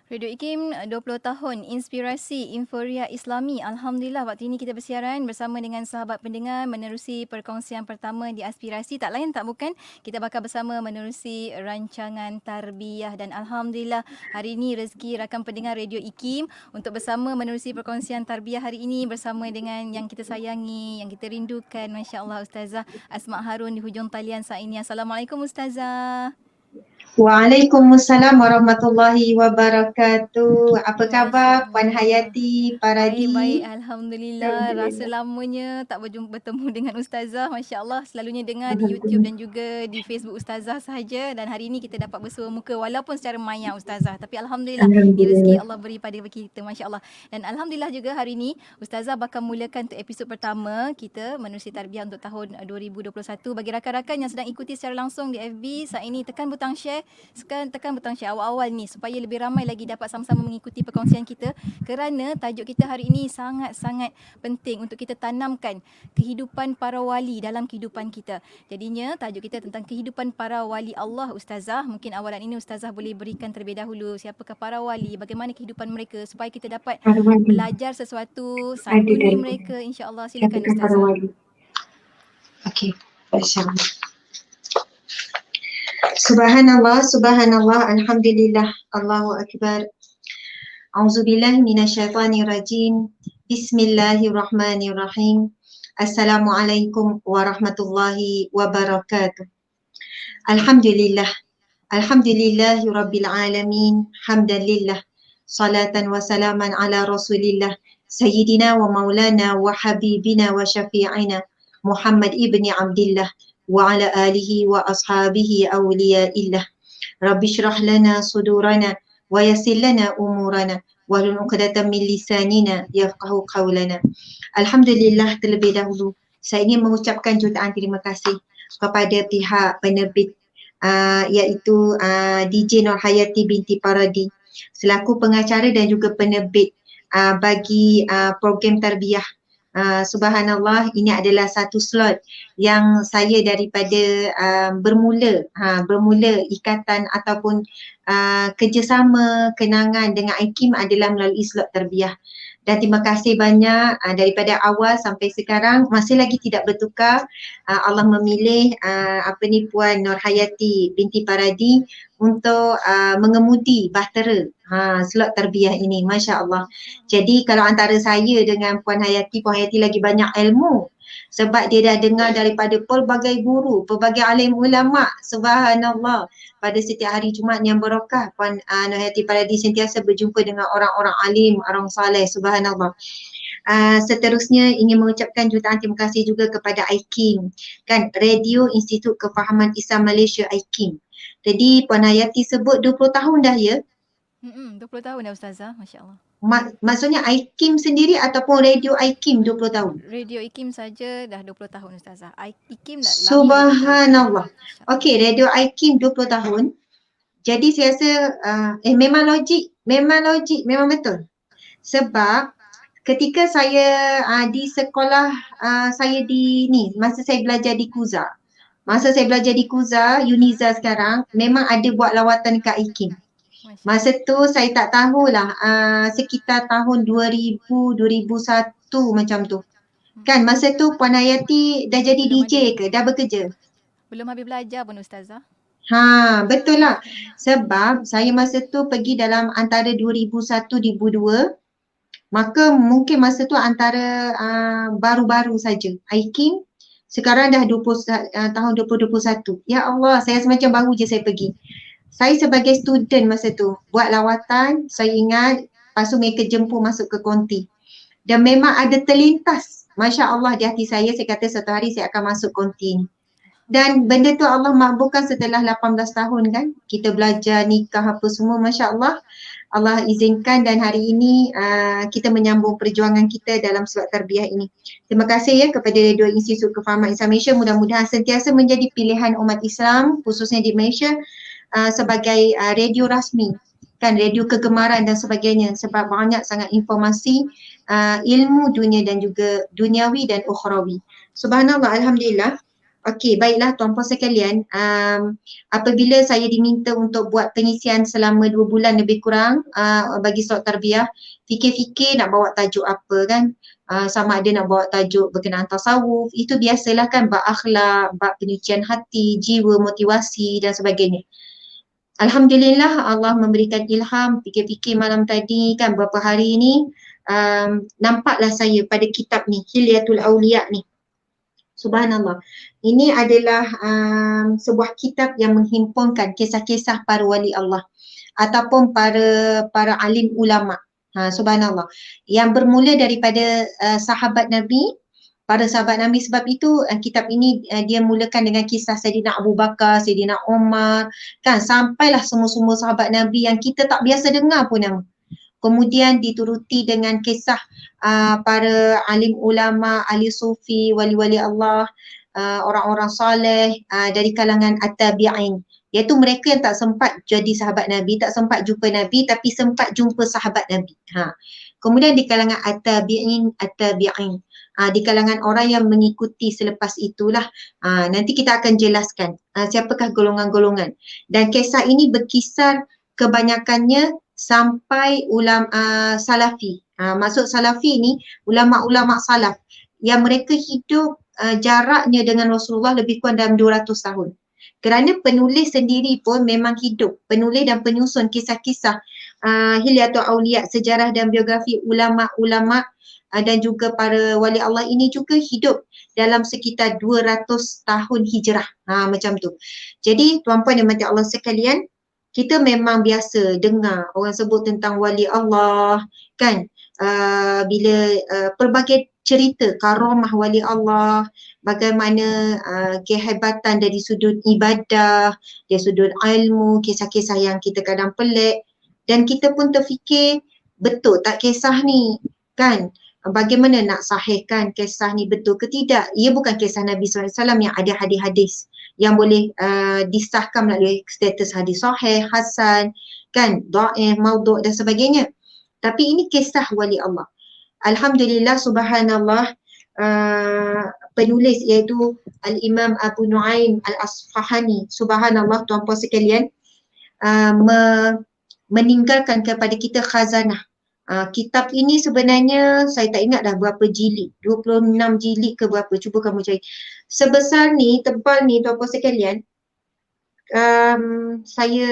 Radio IKIM 20 tahun, inspirasi Inforia Islami. Alhamdulillah waktu ini kita bersiaran bersama dengan sahabat pendengar menerusi perkongsian pertama di Aspirasi. Tak lain tak bukan, kita bakal bersama menerusi rancangan tarbiyah. Dan Alhamdulillah hari ini rezeki rakan pendengar Radio IKIM untuk bersama menerusi perkongsian tarbiyah hari ini bersama dengan yang kita sayangi, yang kita rindukan. Masya Allah Ustazah Asma Harun di hujung talian saat ini. Assalamualaikum Ustazah. Waalaikumsalam warahmatullahi wabarakatuh. Apa Masya khabar Puan Allah. Hayati, Baik-baik, Paradi? Alhamdulillah. Rasa Alhamdulillah. lamanya tak bertemu dengan Ustazah. Masya Allah, selalunya dengar di YouTube dan juga di Facebook Ustazah sahaja. Dan hari ini kita dapat bersua muka walaupun secara maya Ustazah. Tapi Alhamdulillah, ini rezeki Alhamdulillah. Allah beri pada kita. Masya Allah. Dan Alhamdulillah juga hari ini Ustazah bakal mulakan untuk episod pertama kita menerusi tarbiyah untuk tahun 2021. Bagi rakan-rakan yang sedang ikuti secara langsung di FB, saat ini tekan butang share. Sekarang tekan butang share awal-awal ni supaya lebih ramai lagi dapat sama-sama mengikuti perkongsian kita. Kerana tajuk kita hari ini sangat-sangat penting untuk kita tanamkan kehidupan para wali dalam kehidupan kita. Jadinya tajuk kita tentang kehidupan para wali Allah Ustazah. Mungkin awalan ini Ustazah boleh berikan terlebih dahulu siapakah para wali, bagaimana kehidupan mereka supaya kita dapat Para wali. belajar sesuatu, Ada santuni dari mereka insya-Allah. Silakan siapakah para Ustazah. wali? Okey, insya-Allah. Subhanallah, subhanallah, alhamdulillah, Allahu akbar. Auzubillahi minasyaitonirrajim. Bismillahirrahmanirrahim. Assalamualaikum warahmatullahi wabarakatuh. Alhamdulillah. Alhamdulillahi rabbil alamin. Hamdalillah. Salatan wa salaman ala Rasulillah Sayyidina wa maulana wa habibina wa syafi'ina Muhammad ibni Abdillah wa ala alihi wa ashabihi awliyaillah. Rabbi syrah lana sudurana wa yassir lana umurana wahlul 'uqdatam min lisanina yafqahu qawlana. Alhamdulillah, terlebih dahulu saya ingin mengucapkan jutaan terima kasih kepada pihak penerbit iaitu DJ Nur Hayati binti Paradi selaku pengacara dan juga penerbit bagi program tarbiyah. Subhanallah, ini adalah satu slot yang saya daripada bermula ikatan ataupun kerjasama kenangan dengan IKIM adalah melalui slot tarbiyah. Dan terima kasih banyak daripada awal sampai sekarang masih lagi tidak bertukar. Allah memilih Puan Nur Hayati binti Paradi untuk mengemudi bahtera slot tarbiyah ini. Masya Allah. Jadi kalau antara saya dengan Puan Hayati lagi banyak ilmu sebab dia dah dengar daripada pelbagai guru, pelbagai alim ulama. Subhanallah. Pada setiap hari Jumaat yang berkah, Puan Nur Hayati Paradi sentiasa berjumpa dengan orang-orang alim, orang saleh. Subhanallah. Seterusnya ingin mengucapkan jutaan terima kasih juga kepada IKIM, kan, Radio Institut Kefahaman Islam Malaysia IKIM. Jadi Puan Hayati sebut 20 tahun dah ya? 20 tahun dah Ustazah, Masya Allah. Maksudnya IKIM sendiri ataupun Radio IKIM 20 tahun? Radio IKIM saja dah 20 tahun Ustazah. IKIM dah lama. Subhanallah. Okey, Radio IKIM 20 tahun. Jadi saya rasa memang logik, memang betul. Sebab ketika saya di sekolah saya masa saya belajar di Kuza. Masa saya belajar di Kuza, Uniza sekarang, memang ada buat lawatan ke IKIM. Masa tu saya tak tahulah sekitar tahun 2000, 2001 macam tu. Kan masa tu Puan Hayati dah jadi Belum DJ ada. ke? Dah bekerja? Belum habis belajar pun Ustazah. Betul lah. Sebab saya masa tu pergi dalam antara 2001, 2002. Maka mungkin masa tu antara baru-baru saja. IKIM sekarang dah tahun 2021. Ya Allah, saya semacam baru je saya pergi. Saya sebagai student masa tu buat lawatan, saya ingat, lepas tu mereka jemput masuk ke konti. Dan memang ada terlintas, Masya Allah, di hati saya kata satu hari saya akan masuk konti ni. Dan benda tu Allah makbulkan setelah 18 tahun kan. Kita belajar nikah apa semua, Masya Allah. Allah izinkan dan hari ini kita menyambung perjuangan kita dalam slot tarbiyah ini. Terima kasih ya kepada Radio Institut Kefahaman Islam Malaysia. Mudah-mudahan sentiasa menjadi pilihan umat Islam khususnya di Malaysia sebagai radio rasmi, kan, radio kegemaran dan sebagainya, sebab banyak sangat informasi ilmu dunia dan juga duniawi dan ukhrawi. Subhanallah, alhamdulillah. Okey, baiklah tuan-puan sekalian. Apabila saya diminta untuk buat pengisian selama 2 bulan lebih kurang bagi slot tarbiyah, fikir-fikir nak bawa tajuk apa kan. Sama ada nak bawa tajuk berkenaan tasawuf, itu biasalah kan, bab akhlak, bab penyucian hati, jiwa, motivasi dan sebagainya. Alhamdulillah Allah memberikan ilham, fikir-fikir malam tadi kan, beberapa hari ni nampaklah saya pada kitab ni, Hilyatul Auliya ni. Subhanallah. Ini adalah sebuah kitab yang menghimpunkan kisah-kisah para wali Allah ataupun para alim ulama. Subhanallah. Yang bermula daripada sahabat Nabi, para sahabat Nabi. Sebab itu kitab ini dia mulakan dengan kisah Saidina Abu Bakar, Saidina Umar, kan, sampailah semua-semua sahabat Nabi yang kita tak biasa dengar pun nama. Kemudian dituruti dengan kisah para alim ulama, ahli sufi, wali-wali Allah, orang-orang soleh dari kalangan at-tabi'in. Iaitu mereka yang tak sempat jadi sahabat Nabi, tak sempat jumpa Nabi tapi sempat jumpa sahabat Nabi. Kemudian di kalangan at-tabi'in, di kalangan orang yang mengikuti selepas itulah. Nanti kita akan jelaskan siapakah golongan-golongan. Dan kisah ini berkisar kebanyakannya sampai ulama salafi. Maksud salafi ni ulama-ulama salaf yang mereka hidup jaraknya dengan Rasulullah lebih kurang dalam 200 tahun. Kerana penulis sendiri pun memang hidup, penulis dan penyusun kisah-kisah Hilyatul Auliya, sejarah dan biografi ulama-ulama dan juga para wali Allah ini juga hidup dalam sekitar 200 tahun hijrah. Macam tu. Jadi tuan-puan dan mati Allah sekalian, kita memang biasa dengar orang sebut tentang wali Allah kan, bila pelbagai cerita karamah wali Allah, bagaimana kehebatan dari sudut ibadah, dari sudut ilmu, kisah-kisah yang kita kadang pelik dan kita pun terfikir betul tak kisah ni kan, bagaimana nak sahihkan kisah ni betul ke tidak. Ia bukan kisah Nabi SAW yang ada hadis-hadis yang boleh disahkan melalui status hadis sahih, hasan, kan, dhaif, maudhu' dan sebagainya. Tapi ini kisah wali Allah. Alhamdulillah, subhanallah, penulis iaitu Al-Imam Abu Nuaim Al-Asfahani, subhanallah tuan-puan sekalian, meninggalkan kepada kita khazanah. Kitab ini sebenarnya saya tak ingat dah berapa jilid, 26 jilid ke berapa, cuba kamu cari. Sebesar ni, tebal ni tuan-puan sekalian. Saya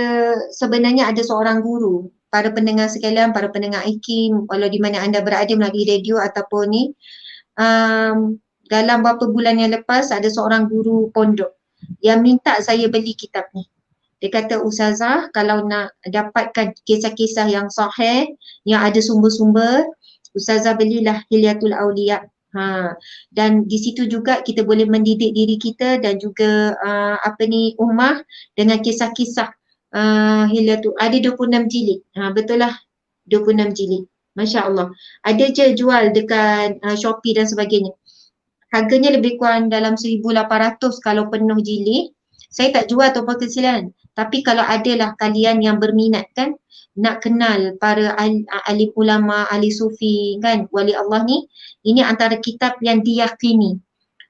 sebenarnya ada seorang guru, para pendengar sekalian, para pendengar IKIM, walau di mana anda berada melalui radio ataupun ni, dalam beberapa bulan yang lepas ada seorang guru pondok yang minta saya beli kitab ni. Dia kata, Ustazah, kalau nak dapatkan kisah-kisah yang sahih, yang ada sumber-sumber, Ustazah belilah Hilyatul Auliya. Dan di situ juga kita boleh mendidik diri kita dan juga ummah dengan kisah-kisah Hilyatul. Ada 26 jilid. Betul lah, 26 jilid. Masya Allah. Ada je jual dekat Shopee dan sebagainya. Harganya lebih kurang dalam 1,800 kalau penuh jilid. Saya tak jual ataupun kesilan. Tapi kalau adalah kalian yang berminat kan, nak kenal para alim ulama, ahli sufi kan, wali Allah ni, ini antara kitab yang diyakini.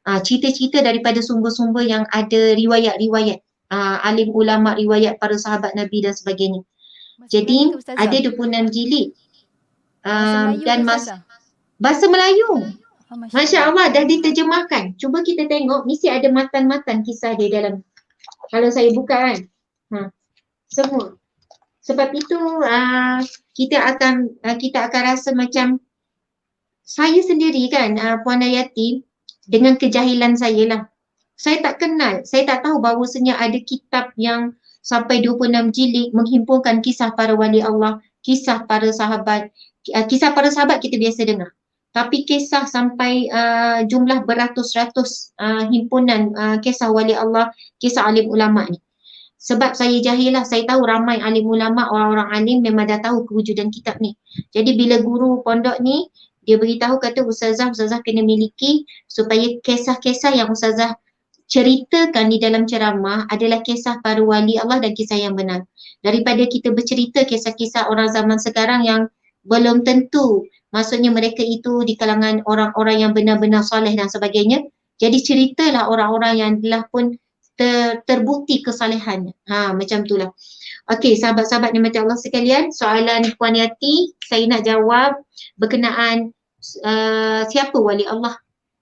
Cerita-cerita daripada sumber-sumber yang ada riwayat-riwayat. Alim ulama, riwayat para sahabat Nabi dan sebagainya. Jadi ada 26 jilid. Dan bahasa Melayu. Masya Allah, dah diterjemahkan. Cuba kita tengok, mesti ada matan-matan kisah dia dalam. Kalau saya buka kan, semua. Sebab itu kita akan rasa macam saya sendiri kan, Puan Hayati, dengan kejahilan saya lah. Saya tak kenal, saya tak tahu bahawasanya ada kitab yang sampai 26 jilid menghimpunkan kisah para wali Allah, kisah para sahabat. Kisah para sahabat kita biasa dengar. Tapi kisah sampai jumlah beratus-ratus himpunan kisah wali Allah, kisah alim ulama ni. Sebab saya jahil lah, saya tahu ramai alim ulama, orang-orang alim memang dah tahu kewujudan kitab ni. Jadi bila guru pondok ni, dia beritahu kata Ustazah kena miliki supaya kisah-kisah yang Ustazah ceritakan di dalam ceramah adalah kisah para wali Allah dan kisah yang benar. Daripada kita bercerita kisah-kisah orang zaman sekarang yang belum tentu, maksudnya mereka itu di kalangan orang-orang yang benar-benar soleh dan sebagainya. Jadi ceritalah orang-orang yang telah pun terbukti kesalehannya. Macam itulah. Okey, sahabat-sahabat dimati Allah sekalian, soalan Puan Yati saya nak jawab berkenaan siapa wali Allah.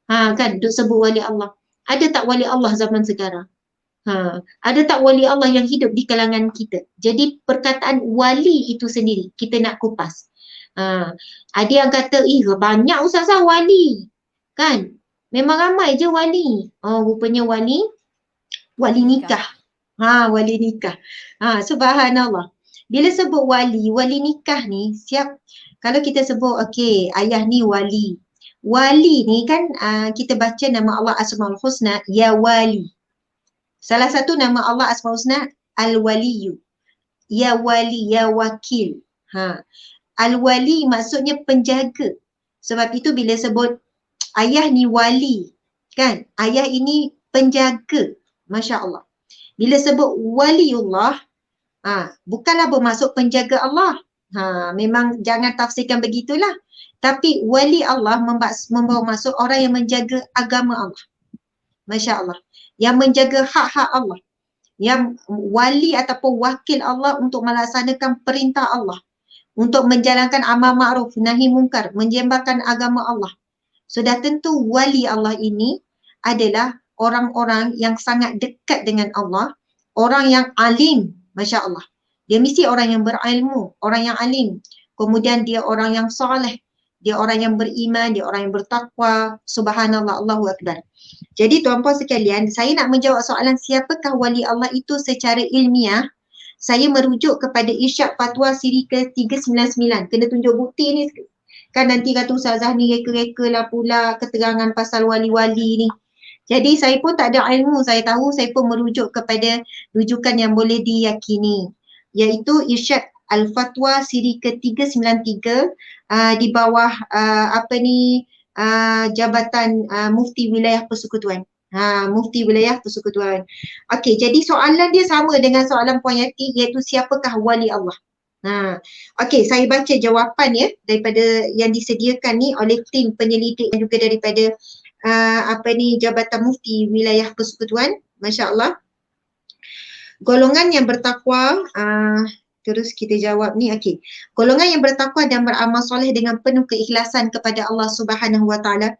Kan duk sebut wali Allah. Ada tak wali Allah zaman sekarang? Ada tak wali Allah yang hidup di kalangan kita? Jadi perkataan wali itu sendiri kita nak kupas. Ada yang kata, banyak ustazah wali. Kan? Memang ramai je wali. Rupanya wali nikah. Wali nikah. Subhanallah. Bila sebut wali nikah ni, kalau kita sebut, okey, ayah ni wali. Wali ni kan kita baca nama Allah Asmaul Husna, ya wali. Salah satu nama Allah Asmaul Husna, Al-Waliyu. Ya wali, ya wakil. Al-Wali maksudnya penjaga. Sebab itu bila sebut ayah ni wali, kan? Ayah ini penjaga. Masya Allah. Bila sebut waliullah, bukanlah bermaksud penjaga Allah. Memang jangan tafsirkan begitulah. Tapi wali Allah membawa maksud orang yang menjaga agama Allah. Masya Allah. Yang menjaga hak-hak Allah. Yang wali ataupun wakil Allah untuk melaksanakan perintah Allah. Untuk menjalankan amal ma'ruf, nahi mungkar, menjembatkan agama Allah. Sudah tentu wali Allah ini adalah orang-orang yang sangat dekat dengan Allah. Orang yang alim, Masya Allah. Dia mesti orang yang berilmu, orang yang alim. Kemudian dia orang yang soleh. Dia orang yang beriman, dia orang yang bertakwa. Subhanallah, Allahu Akbar. Jadi tuan-puan sekalian, saya nak menjawab soalan siapakah wali Allah itu secara ilmiah. Saya merujuk kepada Irsyad Fatwa siri ke-399. Kena tunjuk bukti ni. Kan nanti kata ustazah ni reka-reka lah pula keterangan pasal wali-wali ni. Jadi saya pun tak ada ilmu, saya tahu saya pun merujuk kepada rujukan yang boleh diyakini. Iaitu Irsyad Al-Fatwa siri ke-393 di bawah Jabatan Mufti Wilayah Persekutuan. Mufti Wilayah Persekutuan. Okey, jadi soalan dia sama dengan soalan Puan Yati, iaitu siapakah wali Allah? Okey, saya baca jawapan ya daripada yang disediakan ni oleh tim penyelidik dan juga daripada Jabatan Mufti Wilayah Persekutuan. Masya Allah. Golongan yang bertakwa, terus kita jawab ni, okey. Golongan yang bertakwa dan beramal soleh dengan penuh keikhlasan kepada Allah Subhanahu Wa Taala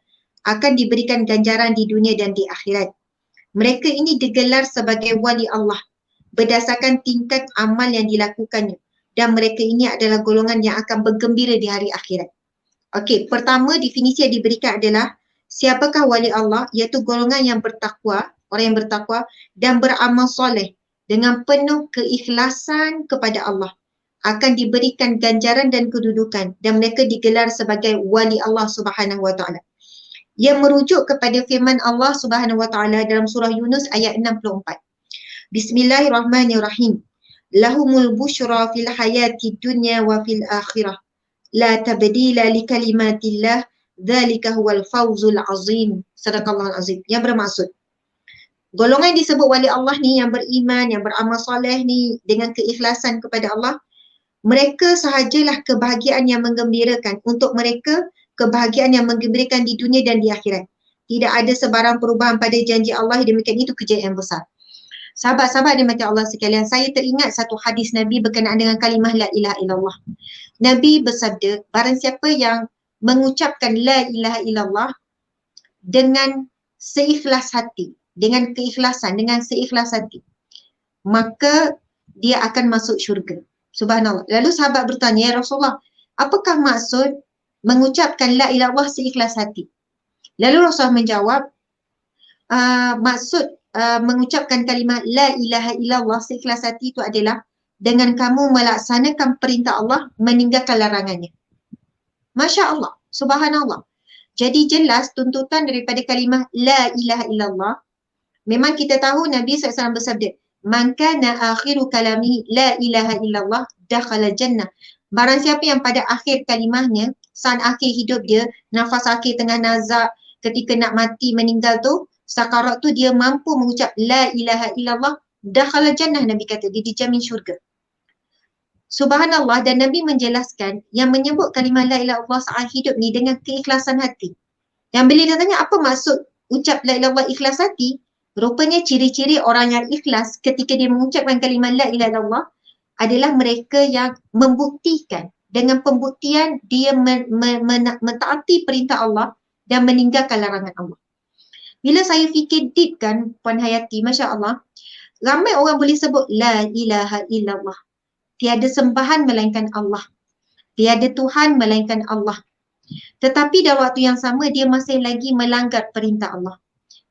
akan diberikan ganjaran di dunia dan di akhirat. Mereka ini digelar sebagai wali Allah berdasarkan tingkat amal yang dilakukannya, dan mereka ini adalah golongan yang akan bergembira di hari akhirat. Okey, pertama definisi yang diberikan adalah siapakah wali Allah, iaitu golongan yang bertakwa, orang yang bertakwa dan beramal soleh dengan penuh keikhlasan kepada Allah akan diberikan ganjaran dan kedudukan, dan mereka digelar sebagai wali Allah Subhanahu Wa Taala. Ia merujuk kepada firman Allah Subhanahu Wa Taala dalam surah Yunus ayat 64. Bismillahirrahmanirrahim. Lahumul busyra fil hayati dunya wa fil akhirah. La tabdila li kalimatillah. Dzalika huwal fawzul azim. Sadaqallahul azim. Yang bermaksud, golongan disebut wali Allah ni yang beriman, yang beramal soleh ni dengan keikhlasan kepada Allah, mereka sahajalah kebahagiaan yang menggembirakan untuk mereka, kebahagiaan yang menggembirakan di dunia dan di akhirat. Tidak ada sebarang perubahan pada janji Allah, demikian itu kejayaan yang besar. Sahabat-sahabat dimati Allah sekalian, saya teringat satu hadis Nabi berkenaan dengan kalimah la ilaha illallah. Nabi bersabda, barang siapa yang mengucapkan la ilaha illallah dengan seikhlas hati, dengan keikhlasan, dengan seikhlas hati, maka dia akan masuk syurga. Subhanallah. Lalu sahabat bertanya, ya Rasulullah, apakah maksud mengucapkan la ilaha illallah seikhlas hati? Lalu Rasulullah menjawab, maksud mengucapkan kalimah la ilaha illallah seikhlas hati itu adalah dengan kamu melaksanakan perintah Allah, meninggalkan larangannya. Masya Allah, subhanallah. Jadi jelas tuntutan daripada kalimah la ilaha illallah. Memang kita tahu Nabi SAW bersabda, man kana akhiru kalami la ilaha illallah dakhala jannah. Barang siapa yang pada akhir kalimahnya, saat akhir hidup dia, nafas akhir tengah nazak, ketika nak mati meninggal tu, sakarat tu dia mampu mengucap la ilaha illallah, dakhala jannah, Nabi kata, dia dijamin syurga. Subhanallah, dan Nabi menjelaskan yang menyebut kalimah la ilaha illallah saat hidup ni dengan keikhlasan hati. Yang bila dia tanya apa maksud ucap la ilaha illallah ikhlas hati, rupanya ciri-ciri orang yang ikhlas ketika dia mengucapkan kalimah la ilaha illallah adalah mereka yang membuktikan, dengan pembuktian dia mentaati perintah Allah dan meninggalkan larangan Allah. Bila saya fikir deep kan Puan Hayati, Masya Allah, ramai orang boleh sebut la ilaha illallah. Tiada sembahan melainkan Allah. Tiada Tuhan melainkan Allah. Tetapi dalam waktu yang sama dia masih lagi melanggar perintah Allah.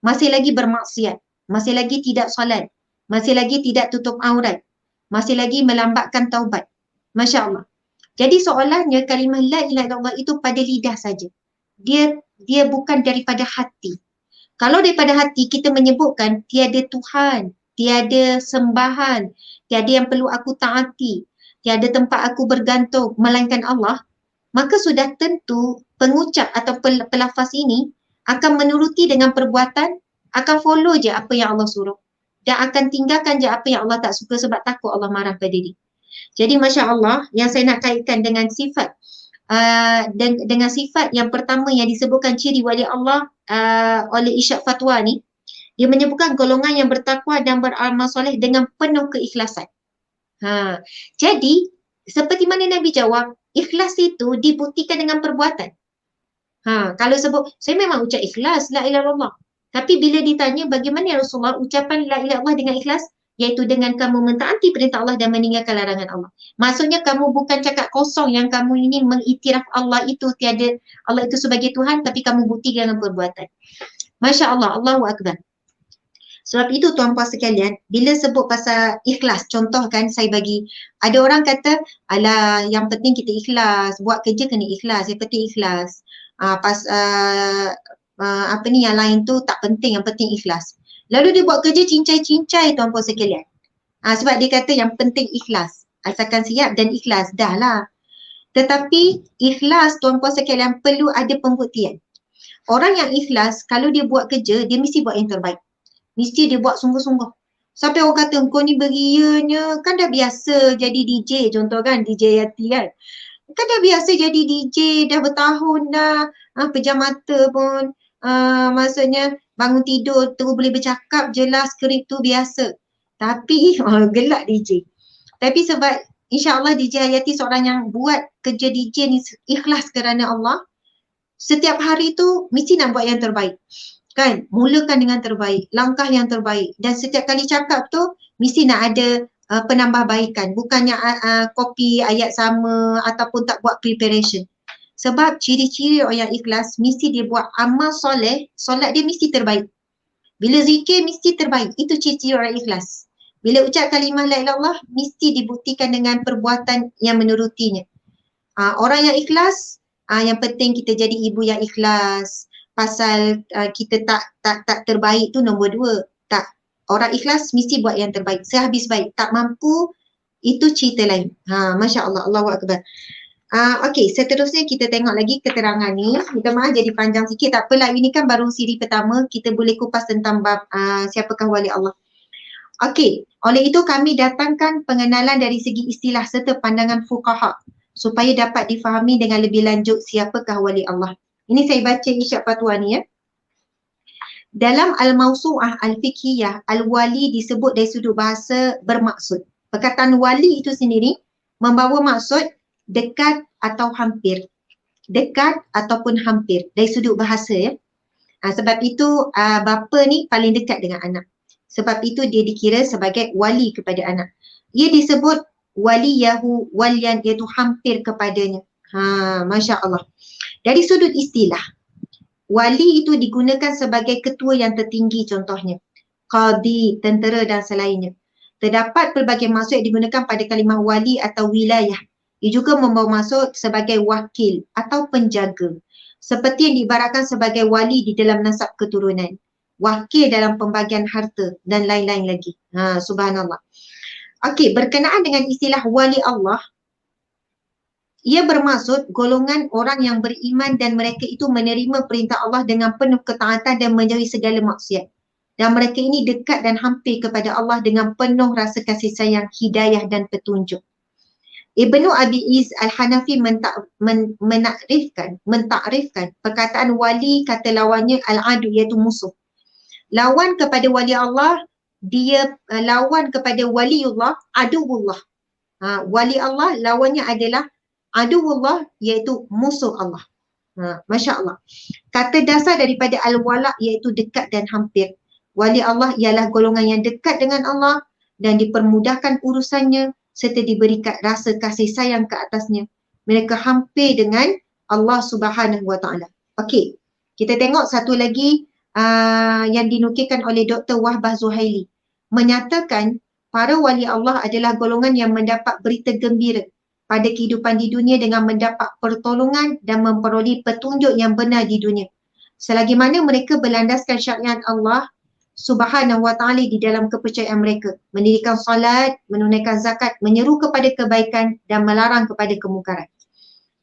Masih lagi bermaksiat. Masih lagi tidak solat. Masih lagi tidak tutup aurat. Masih lagi melambatkan taubat. Masya Allah. Jadi soalannya kalimah la ilaha illallah itu pada lidah saja. Dia bukan daripada hati. Kalau daripada hati kita menyebutkan tiada Tuhan, tiada sembahan, tiada yang perlu aku taati, tiada tempat aku bergantung melainkan Allah, maka sudah tentu pengucap atau pelafaz ini akan menuruti dengan perbuatan, akan follow je apa yang Allah suruh dan akan tinggalkan je apa yang Allah tak suka sebab takut Allah marah pada dia. Jadi Masya Allah, yang saya nak kaitkan dengan sifat dengan sifat yang pertama yang disebutkan ciri wali Allah oleh Ishaq Fatwa ni, dia menyebutkan golongan yang bertakwa dan beramal soleh dengan penuh keikhlasan. Jadi seperti mana Nabi jawab, ikhlas itu dibuktikan dengan perbuatan. Kalau sebut saya memang ucap ikhlas la ilaha illallah, tapi bila ditanya bagaimana ya Rasulullah ucapan la ilaha illallah dengan ikhlas, iaitu dengan kamu mentaati perintah Allah dan meninggalkan larangan Allah. Maksudnya kamu bukan cakap kosong yang kamu ini mengiktiraf Allah itu tiada, Allah itu sebagai Tuhan, tapi kamu buktikan dengan perbuatan. Masya Allah, Allahu Akbar. Sebab itu tuan-puan sekalian, bila sebut pasal ikhlas, contoh kan saya bagi, ada orang kata, alah yang penting kita ikhlas, buat kerja kena ikhlas, yang penting ikhlas. Yang lain tu tak penting, yang penting ikhlas. Lalu dia buat kerja cincai-cincai tuan-puan sekalian. Sebab dia kata yang penting ikhlas. Asalkan siap dan ikhlas, dah lah. Tetapi ikhlas tuan-puan sekalian perlu ada pembuktian. Orang yang ikhlas, kalau dia buat kerja, dia mesti buat yang terbaik. Mesti dia buat sungguh-sungguh. Sampai orang kata, kau ni berianya, kan dah biasa jadi DJ, contoh kan, DJ Yati kan. Kan dah biasa jadi DJ, dah bertahun dah, pejam mata pun, maksudnya bangun tidur terus boleh bercakap jelas, skrip tu biasa. Tapi gelak DJ. Tapi sebab insya-Allah DJ Hayati seorang yang buat kerja DJ ni ikhlas kerana Allah, setiap hari tu mesti nak buat yang terbaik. Kan? Mulakan dengan terbaik, langkah yang terbaik, dan setiap kali cakap tu mesti nak ada penambahbaikan, bukannya copy ayat sama ataupun tak buat preparation. Sebab ciri-ciri orang yang ikhlas mesti dia buat amal soleh, solat dia mesti terbaik. Bila zikir mesti terbaik, itu ciri-ciri orang ikhlas. Bila ucap kalimah la ilaha illallah mesti dibuktikan dengan perbuatan yang menurutinya. Orang yang ikhlas, yang penting kita jadi ibu yang ikhlas. Pasal kita tak terbaik tu nombor 2. Tak. Orang ikhlas mesti buat yang terbaik, sehabis baik. Tak mampu, itu cerita lain. Masya Allah, Allahu Akbar. Okey, seterusnya kita tengok lagi keterangan ni. Minta maaf jadi panjang sikit, tak apalah. Ini kan baru siri pertama, kita boleh kupas tentang bab siapakah wali Allah. Okey, oleh itu kami datangkan pengenalan dari segi istilah serta pandangan fuqaha supaya dapat difahami dengan lebih lanjut siapakah wali Allah. Ini saya baca Ishaq Fatwa ni ya. Dalam Al-Mawsu'ah Al-Fiqhiyah, Al-Wali disebut dari sudut bahasa bermaksud. Perkataan wali itu sendiri membawa maksud dekat atau hampir. Dekat ataupun hampir dari sudut bahasa ya. Sebab itu bapa ni paling dekat dengan anak. Sebab itu dia dikira sebagai wali kepada anak. Ia disebut waliyahu walian, iaitu hampir kepadanya. Masya Allah. Dari sudut istilah, wali itu digunakan sebagai ketua yang tertinggi contohnya. Qadi, tentera dan selainnya. Terdapat pelbagai maksud yang digunakan pada kalimah wali atau wilayah. Ia juga membawa maksud sebagai wakil atau penjaga. Seperti yang diibaratkan sebagai wali di dalam nasab keturunan. Wakil dalam pembagian harta dan lain-lain lagi. Subhanallah. Okey, berkenaan dengan istilah wali Allah, ia bermaksud golongan orang yang beriman dan mereka itu menerima perintah Allah dengan penuh ketaatan dan menjauhi segala maksiat. Dan mereka ini dekat dan hampir kepada Allah dengan penuh rasa kasih sayang, hidayah dan petunjuk. Ibnu Abi Iz Al-Hanafi mentakrifkan perkataan wali, kata lawannya al-adu, iaitu musuh. Lawan kepada wali Allah, dia lawan kepada waliullah, aduullah. Wali Allah lawannya adalah aduullah, iaitu musuh Allah. Masya Allah. Kata dasar daripada al-wala iaitu dekat dan hampir. Wali Allah ialah golongan yang dekat dengan Allah dan dipermudahkan urusannya serta diberikan rasa kasih sayang ke atasnya. Mereka hampir dengan Allah Subhanahu Wa Taala. Okey, kita tengok satu lagi yang dinukilkan oleh Dr. Wahbah Zuhaili. Menyatakan para wali Allah adalah golongan yang mendapat berita gembira pada kehidupan di dunia dengan mendapat pertolongan dan memperoleh petunjuk yang benar di dunia. Selagi mana mereka berlandaskan syariat Allah Subhanahu Wa Taala di dalam kepercayaan mereka, mendirikan salat, menunaikan zakat, menyeru kepada kebaikan dan melarang kepada kemungkaran.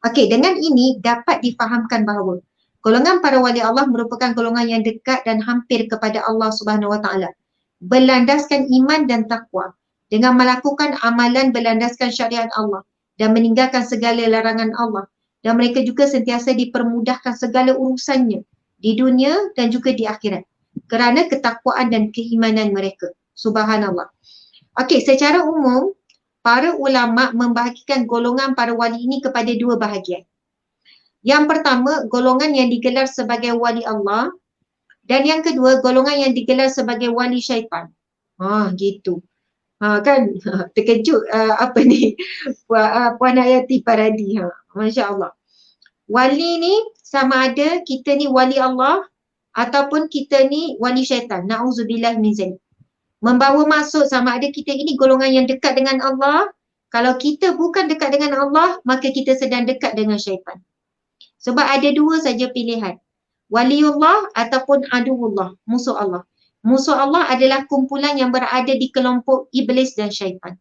Okey, dengan ini dapat difahamkan bahawa golongan para wali Allah merupakan golongan yang dekat dan hampir kepada Allah Subhanahu Wa Taala, berlandaskan iman dan takwa dengan melakukan amalan berlandaskan syariat Allah dan meninggalkan segala larangan Allah, dan mereka juga sentiasa dipermudahkan segala urusannya di dunia dan juga di akhirat kerana ketakwaan dan keimanan mereka. Subhanallah. Okey, secara umum para ulama membahagikan golongan para wali ini kepada dua bahagian. Yang pertama, golongan yang digelar sebagai wali Allah, dan yang kedua, golongan yang digelar sebagai wali syaitan. Gitu. Kan terkejut apa ni Puan Hayati Paradi. Masya Allah. Wali ni sama ada kita ni wali Allah ataupun kita ni wali syaitan. Na'udzubillah min zalik. Membawa maksud sama ada kita ini golongan yang dekat dengan Allah. Kalau kita bukan dekat dengan Allah, maka kita sedang dekat dengan syaitan. Sebab ada dua saja pilihan. Waliullah ataupun aduullah, musuh Allah. Musuh Allah adalah kumpulan yang berada di kelompok iblis dan syaitan.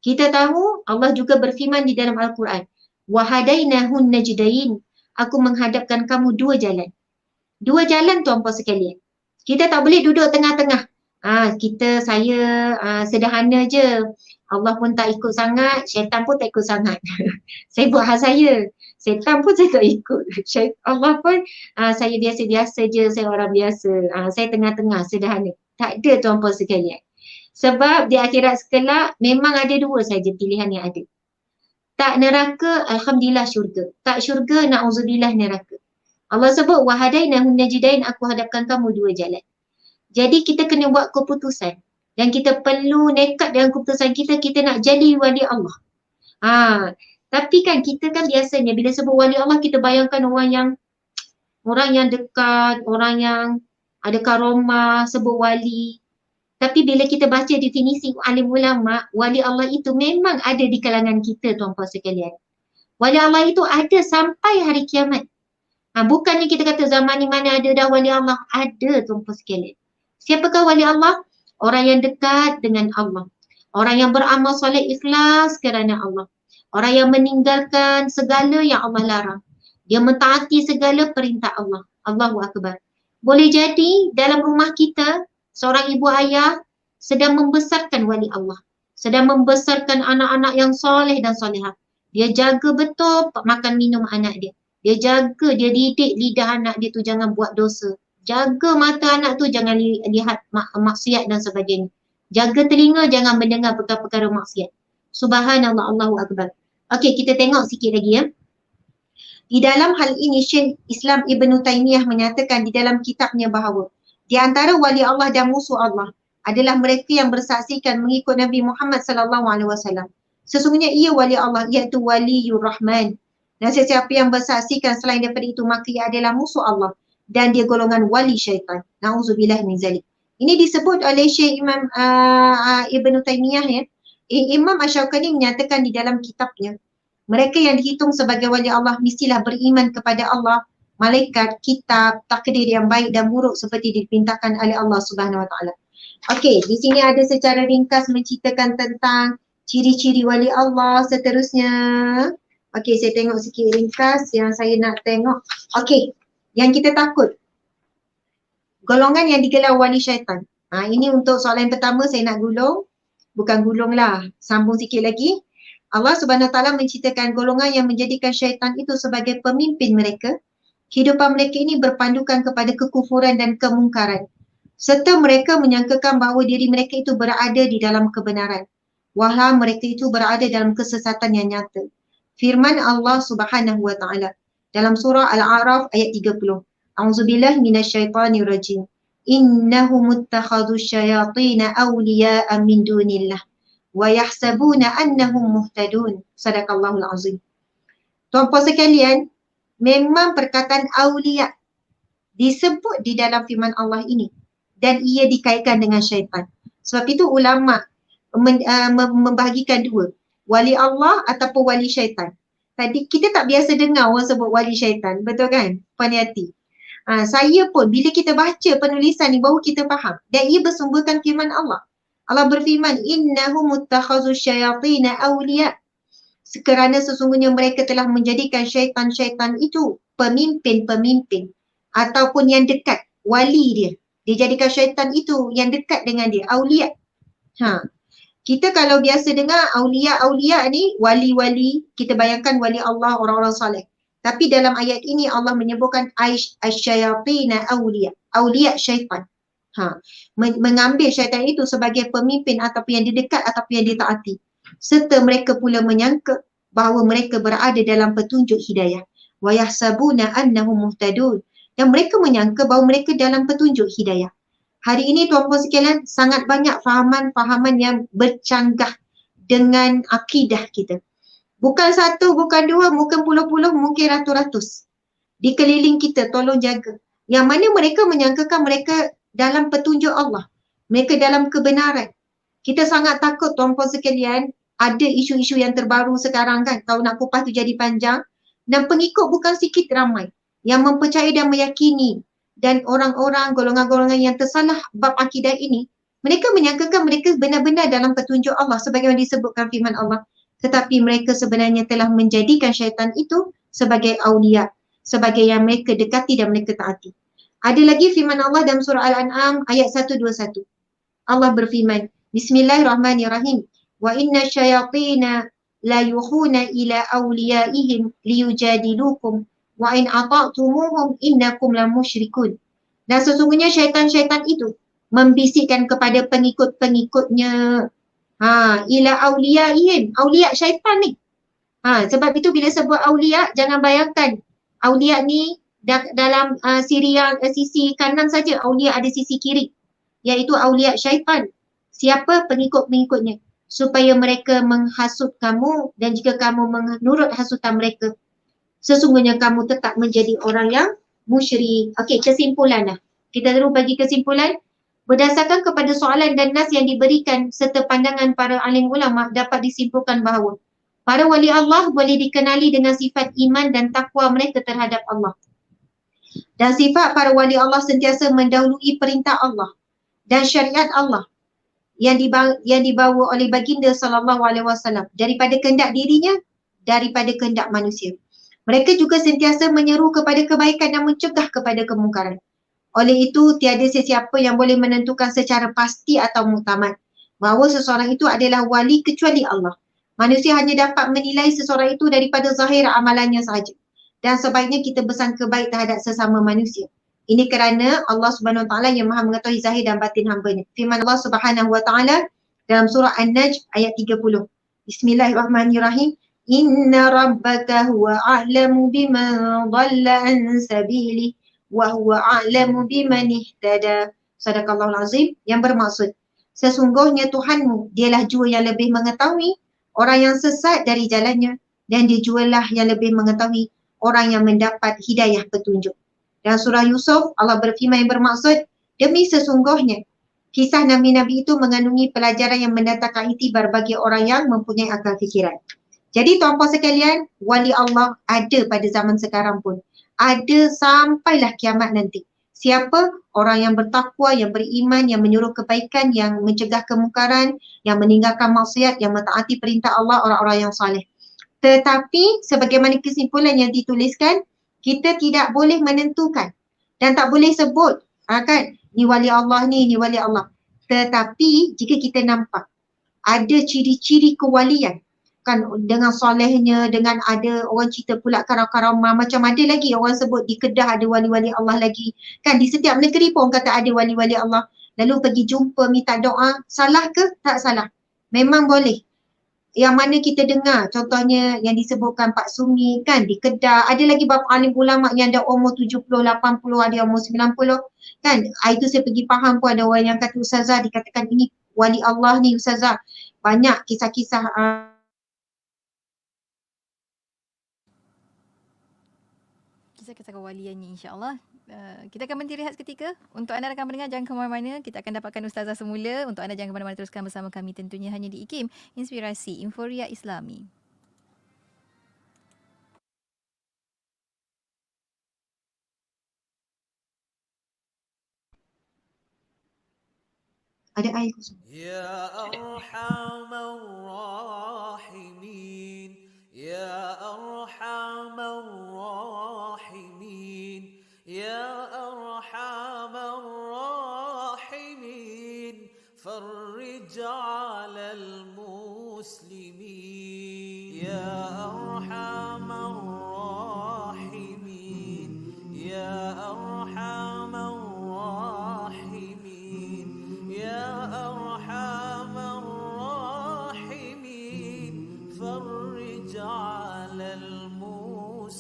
Kita tahu Allah juga berfirman di dalam Al-Quran, wahadainahun najdain, aku menghadapkan kamu dua jalan. Dua jalan tuan-puan sekalian. Kita tak boleh duduk tengah-tengah. Saya sederhana je. Allah pun tak ikut sangat, syaitan pun tak ikut sangat. Saya buat hal saya. Syaitan pun saya tak ikut. Allah pun saya biasa-biasa je, saya orang biasa. Saya tengah-tengah, sederhana. Tak ada tuan-puan sekalian. Sebab di akhirat sekelak memang ada dua saja pilihan yang ada. Tak neraka, alhamdulillah syurga. Tak syurga, na'udzubillah neraka. Allah sebut, wahadainahum najdain, aku hadapkan kamu dua jalan. Jadi kita kena buat keputusan. Dan kita perlu nekat dengan keputusan kita, kita nak jadi wali Allah. Tapi kan kita kan biasanya bila sebut wali Allah, kita bayangkan orang yang dekat, orang yang ada karomah, sebut wali. Tapi bila kita baca definisi alim ulama, wali Allah itu memang ada di kalangan kita tuan-puan sekalian. Wali Allah itu ada sampai hari kiamat. Bukannya kita kata zaman ni mana ada dah wali Allah. Ada tuan-puan sekalian. Siapakah wali Allah? Orang yang dekat dengan Allah. Orang yang beramal soleh ikhlas kerana Allah. Orang yang meninggalkan segala yang Allah larang. Dia mentaati segala perintah Allah. Allahu Akbar. Boleh jadi dalam rumah kita, seorang ibu ayah sedang membesarkan wali Allah. Sedang membesarkan anak-anak yang soleh dan solehah. Dia jaga betul makan minum anak dia. Dia jaga, dia didik lidah anak dia tu jangan buat dosa. Jaga mata anak tu jangan lihat maksiat dan sebagainya. Jaga telinga jangan mendengar perkara-perkara maksiat. Subhanallah, Allahu Akbar. Okey, kita tengok sikit lagi ya. Di dalam hal ini Syekh Islam Ibn Taymiyah menyatakan di dalam kitabnya bahawa di antara wali Allah dan musuh Allah adalah mereka yang bersaksikan mengikut Nabi Muhammad sallallahu alaihi wasallam. Sesungguhnya ia wali Allah, iaitu waliyur Rahman. Dan sesiapa yang bersaksikan selain daripada itu maka ia adalah musuh Allah dan dia golongan wali syaitan. Na'udzubillah min zalik. Ini disebut oleh Syekh Imam Ibn Taymiyah ya. Imam Asy-Syaukani menyatakan di dalam kitabnya, mereka yang dihitung sebagai wali Allah mestilah beriman kepada Allah, malaikat, kitab, takdir yang baik dan buruk seperti diperintahkan oleh Allah Subhanahu Wa Taala. Okey, di sini ada secara ringkas menceritakan tentang ciri-ciri wali Allah seterusnya. Okey, saya tengok sikit ringkas yang saya nak tengok. Okey, yang kita takut. Golongan yang digelar wali syaitan. Ini untuk soalan pertama saya nak gulung. Bukan gulung lah, sambung sikit lagi. Allah Subhanahu Wa Taala menceritakan golongan yang menjadikan syaitan itu sebagai pemimpin mereka. Kehidupan mereka ini berpandukan kepada kekufuran dan kemungkaran. Serta mereka menyangkakan bahawa diri mereka itu berada di dalam kebenaran. Walau mereka itu berada dalam kesesatan yang nyata. Firman Allah Subhanahu Wa Taala dalam surah Al-A'raf ayat 30. A'udzubillahi minasyaitonirrajim. Innahum ittakhadhu syayatina awliya'a min dunillah wa yahsabuna annahum muhtadun. Sadaqallahul azim. Tuan-puan sekalian, memang perkataan awliya disebut di dalam firman Allah ini dan ia dikaitkan dengan syaitan. Sebab itu ulama membahagikan dua, wali Allah ataupun wali syaitan. Tadi kita tak biasa dengar orang sebut wali syaitan, betul kan? Puan Yati. Saya pun bila kita baca penulisan ni baru kita faham dan ia bersumberkan firman Allah. Allah berfirman, innahum muttakhazu syayatina awliya. Kerana sesungguhnya mereka telah menjadikan syaitan-syaitan itu pemimpin-pemimpin ataupun yang dekat, wali dia. Dia jadikan syaitan itu yang dekat dengan dia, awliya. Kita kalau biasa dengar awliya ni wali-wali, kita bayangkan wali Allah, orang-orang soleh. Tapi dalam ayat ini Allah menyebutkan asyayatina awliya, awliya syaitan. Mengambil syaitan itu sebagai pemimpin ataupun yang didekat ataupun yang ditaati. Serta mereka pula menyangka bahawa mereka berada dalam petunjuk hidayah. Wa yahsabuna annahum muhtadun. Dan mereka menyangka bahawa mereka dalam petunjuk hidayah. Hari ini tuan-puan sekalian sangat banyak fahaman-fahaman yang bercanggah dengan akidah kita. Bukan satu, bukan dua, mungkin puluh-puluh, mungkin ratus-ratus. Di keliling kita, tolong jaga. Yang mana mereka menyangkakan mereka dalam petunjuk Allah. Mereka dalam kebenaran. Kita sangat takut tuan-puan sekalian, ada isu-isu yang terbaru sekarang kan. Kalau nak kupas tu jadi panjang. Dan pengikut bukan sikit ramai. Yang mempercayai dan meyakini. Dan orang-orang, golongan-golongan yang tersalah bab akidah ini. Mereka menyangkakan mereka benar-benar dalam petunjuk Allah. Sebagaimana disebutkan firman Allah. Tetapi mereka sebenarnya telah menjadikan syaitan itu sebagai awliya. Sebagai yang mereka dekati dan mereka taati. Ada lagi firman Allah dalam surah Al-An'am ayat 121. Allah berfirman, Bismillahirrahmanirrahim. Wa inna syayatina la yuhuna ila awliyaihim liyujadilukum wa in ata'tumuhum innakum la musyrikun. Dan sesungguhnya syaitan-syaitan itu membisikkan kepada pengikut-pengikutnya ila awliyaihim, awliya syaitan ni. Sebab itu bila sebut awliya, jangan bayangkan awliya ni dalam sisi kanan saja, awliya ada sisi kiri, iaitu awliya syaitan. Siapa? Pengikut-pengikutnya, supaya mereka menghasut kamu dan jika kamu menurut hasutan mereka, sesungguhnya kamu tetap menjadi orang yang musyrik. Okey, kesimpulan dah. Kita terus bagi kesimpulan. Berdasarkan kepada soalan dan nas yang diberikan serta pandangan para alim ulama, dapat disimpulkan bahawa para wali Allah boleh dikenali dengan sifat iman dan takwa mereka terhadap Allah. Dan sifat para wali Allah sentiasa mendahului perintah Allah dan syariat Allah yang dibawa oleh baginda sallallahu alaihi wasallam daripada kehendak dirinya, daripada kehendak manusia. Mereka juga sentiasa menyeru kepada kebaikan dan mencegah kepada kemungkaran. Oleh itu, tiada sesiapa yang boleh menentukan secara pasti atau muktamad bahawa seseorang itu adalah wali kecuali Allah. Manusia hanya dapat menilai seseorang itu daripada zahir amalannya sahaja. Dan sebaiknya kita bersangka baik terhadap sesama manusia. Ini kerana Allah Subhanahu Wa Taala yang Maha mengetahui zahir dan batin hamba-Nya. Firman Allah Subhanahu Wa Taala dalam surah An-Najm ayat 30. Bismillahirrahmanirrahim. Inna rabbaka huwa a'lamu biman dhalla an sabilihi wa huwa a'lamu biman ihtada. Sadaqallahul azim, yang bermaksud sesungguhnya Tuhanmu dialah jua yang lebih mengetahui orang yang sesat dari jalannya dan dia jualah yang lebih mengetahui orang yang mendapat hidayah petunjuk. Dalam surah Yusuf, Allah berfirman yang bermaksud, demi sesungguhnya kisah Nabi-Nabi itu mengandungi pelajaran yang mendatangkan iktibar bagi orang yang mempunyai akal fikiran. Jadi tuan-puan sekalian, wali Allah ada pada zaman sekarang pun. Ada sampailah kiamat nanti. Siapa? Orang yang bertakwa, yang beriman, yang menyuruh kebaikan, yang mencegah kemungkaran, yang meninggalkan maksiat, yang mentaati perintah Allah, orang-orang yang saleh. Tetapi sebagaimana kesimpulan yang dituliskan, kita tidak boleh menentukan dan tak boleh sebut kan, ni wali Allah ni wali Allah. Tetapi jika kita nampak ada ciri-ciri kewalian, kan, dengan solehnya, dengan ada orang cerita pula karamah, macam ada lagi orang sebut di Kedah ada wali-wali Allah lagi, kan di setiap negeri pun kata ada wali-wali Allah, lalu pergi jumpa minta doa, salah ke? Tak salah, memang boleh. Yang mana kita dengar contohnya yang disebutkan Pak Sumi kan di Kedah, ada lagi beberapa alim ulama yang ada umur 70, 80, ada umur 90 kan. Itu saya pergi faham pun ada orang yang kata ustazah dikatakan ini wali Allah ni ustazah. Banyak kisah-kisah kisah-kisah kewaliannya, insya-Allah. Kita akan berhenti rehat seketika. Untuk anda rakan pendengar, jangan ke mana-mana. Kita akan dapatkan ustazah semula. Untuk anda jangan ke mana-mana, teruskan bersama kami tentunya hanya di IKIM, Inspirasi Inforia Islami. ada air kosong. Ya Arhamar Rahimin, Ya Arhamar Rahimin, Ya Arhamar Rahimin, فرج على المسلمين يا أرحم الراحمين يا أرحم الراحمين يا أرحم الراحمين فرج على المسلمين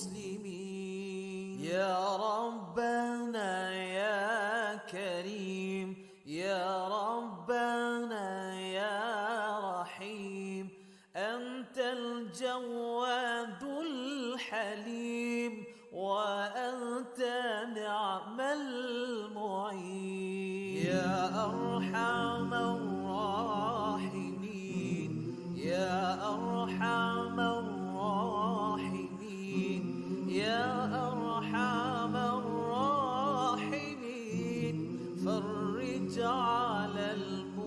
يا ربنا يا كريم يا ربنا يا رحيم أنت الجواد الحليم وأنت نعم المعين يا أرحم الراحمين يا أرحم الراحمين يا أرحم الراحمين فرج على المسلمين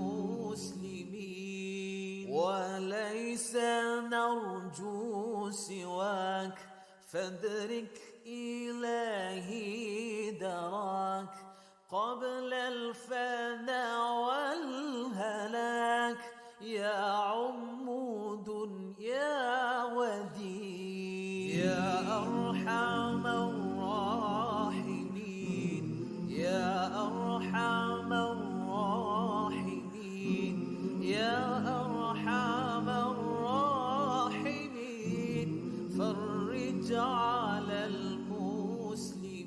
وليس نرجو سواك فادرك إلهي دراك قبل الفناء والهلاك يا عمود يا ودي يا أرحم الراحمين يا أرحم الراحمين يا أرحم الراحمين فرج على المسلمين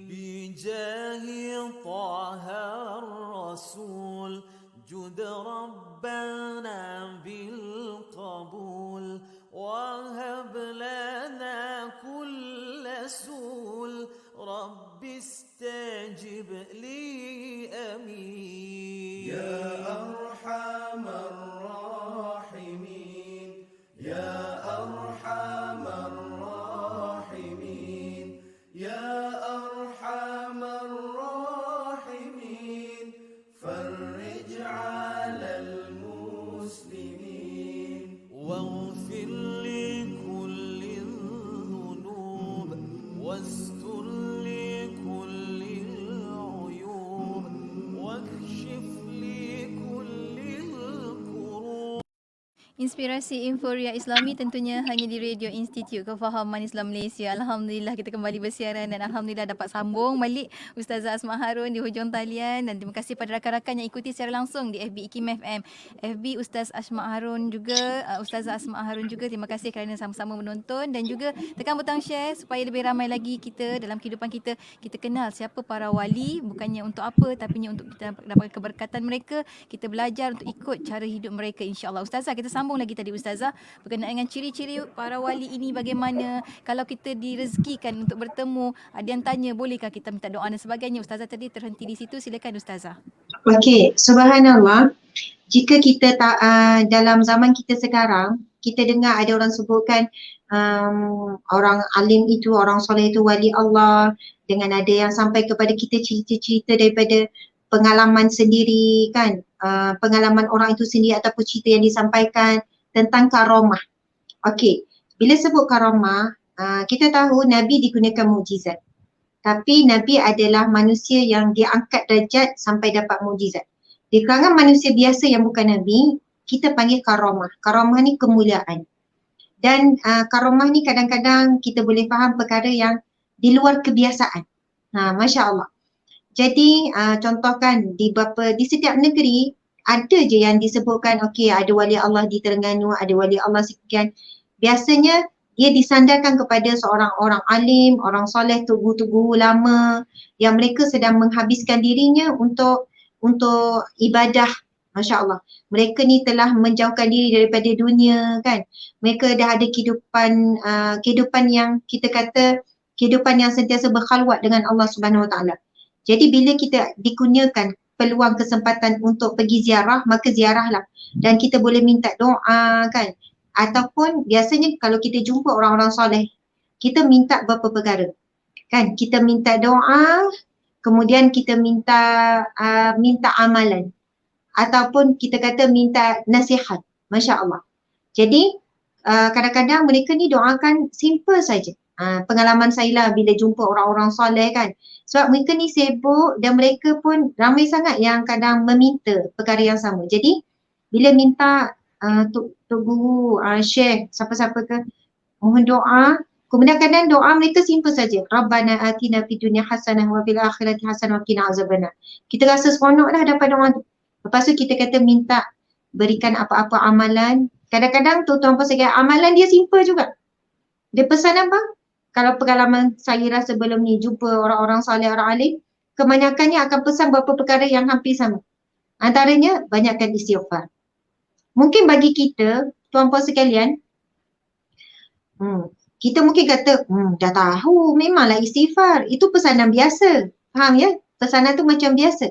بجاه طه الرسول جد ربنا بالقبول وهب لنا كل سول رب استجب لي أمين يا أرحم الراحمين يا أرحم الراحمين يا أرحم الراحمين فرج على المسلمين واغفر لكل الذنوب واستر لكل العيوب واكشف لكل الكروب. Inspirasi Inforia Islami tentunya hanya di Radio Institut Kefahaman Islam Malaysia. Alhamdulillah kita kembali bersiaran dan Alhamdulillah dapat sambung balik Ustazah Asma Harun di hujung talian. Dan terima kasih pada rakan-rakan yang ikuti secara langsung di FB IKIM FM, FB Ustaz Asma Harun juga, Ustazah Asma Harun juga. Terima kasih kerana sama-sama menonton dan juga tekan butang share supaya lebih ramai lagi kita dalam kehidupan kita. Kita kenal siapa para wali, bukannya untuk apa tapi untuk kita dapat keberkatan mereka. Kita belajar untuk ikut cara hidup mereka, insya-Allah. Ustazah, kita sambung lagi tadi Ustazah berkenaan dengan ciri-ciri para wali ini bagaimana. Kalau kita direzekikan untuk bertemu, ada yang tanya bolehkah kita minta doa dan sebagainya. Ustazah tadi terhenti di situ, silakan Ustazah. Okey, subhanallah. Jika kita dalam zaman kita sekarang, kita dengar ada orang sebutkan orang alim itu, orang soleh itu wali Allah, dengan ada yang sampai kepada kita cerita-cerita daripada pengalaman sendiri kan, pengalaman orang itu sendiri ataupun cerita yang disampaikan tentang karamah. Okey, bila sebut karamah, kita tahu Nabi digunakan mukjizat. Tapi Nabi adalah manusia yang diangkat darjat sampai dapat mukjizat. Di kalangan manusia biasa yang bukan Nabi, kita panggil karamah. Karamah ni kemuliaan. Dan karamah ni kadang-kadang kita boleh faham perkara yang di luar kebiasaan. Masya Allah. Jadi contohkan di setiap negeri ada je yang disebutkan okey ada wali Allah di Terengganu, ada wali Allah sekian. Biasanya dia disandarkan kepada seorang orang alim, orang soleh, tugu-tugu ulama yang mereka sedang menghabiskan dirinya untuk ibadah. Masya Allah. Mereka ni telah menjauhkan diri daripada dunia kan. Mereka dah ada kehidupan yang kita kata kehidupan yang sentiasa berkhalwat dengan Allah Subhanahu Wa Taala. Jadi bila kita dikurniakan peluang kesempatan untuk pergi ziarah, maka ziarahlah. Dan kita boleh minta doa kan. Ataupun biasanya kalau kita jumpa orang-orang soleh, kita minta beberapa perkara. Kan, kita minta doa, kemudian kita minta amalan. Ataupun kita kata minta nasihat. Masya Allah. Jadi kadang-kadang mereka ni doakan simple saja. Pengalaman saya lah bila jumpa orang-orang soleh kan. Sebab mereka ni sibuk dan mereka pun ramai sangat yang kadang meminta perkara yang sama. Jadi bila minta Tok Guru, Syekh, siapa-siapa ke mohon doa. Kemudian kadang doa mereka simple saja. Rabbana atina fid dunya hasanah wa fil akhirati hasanah wa qina azabannar. Kita rasa seronok dah dapat doa tu. Lepas tu kita kata minta berikan apa-apa amalan. Kadang-kadang tuan-tuan pasal amalan dia simple juga. Dia pesan apa? Kalau pengalaman saya rasa sebelum ni jumpa orang-orang salih, orang alim, kebanyakannya akan pesan beberapa perkara yang hampir sama. Antaranya banyakkan istighfar. Mungkin bagi kita, tuan-puan sekalian, kita mungkin kata, dah tahu memanglah istighfar. Itu pesanan biasa. Faham ya? Pesanan tu macam biasa.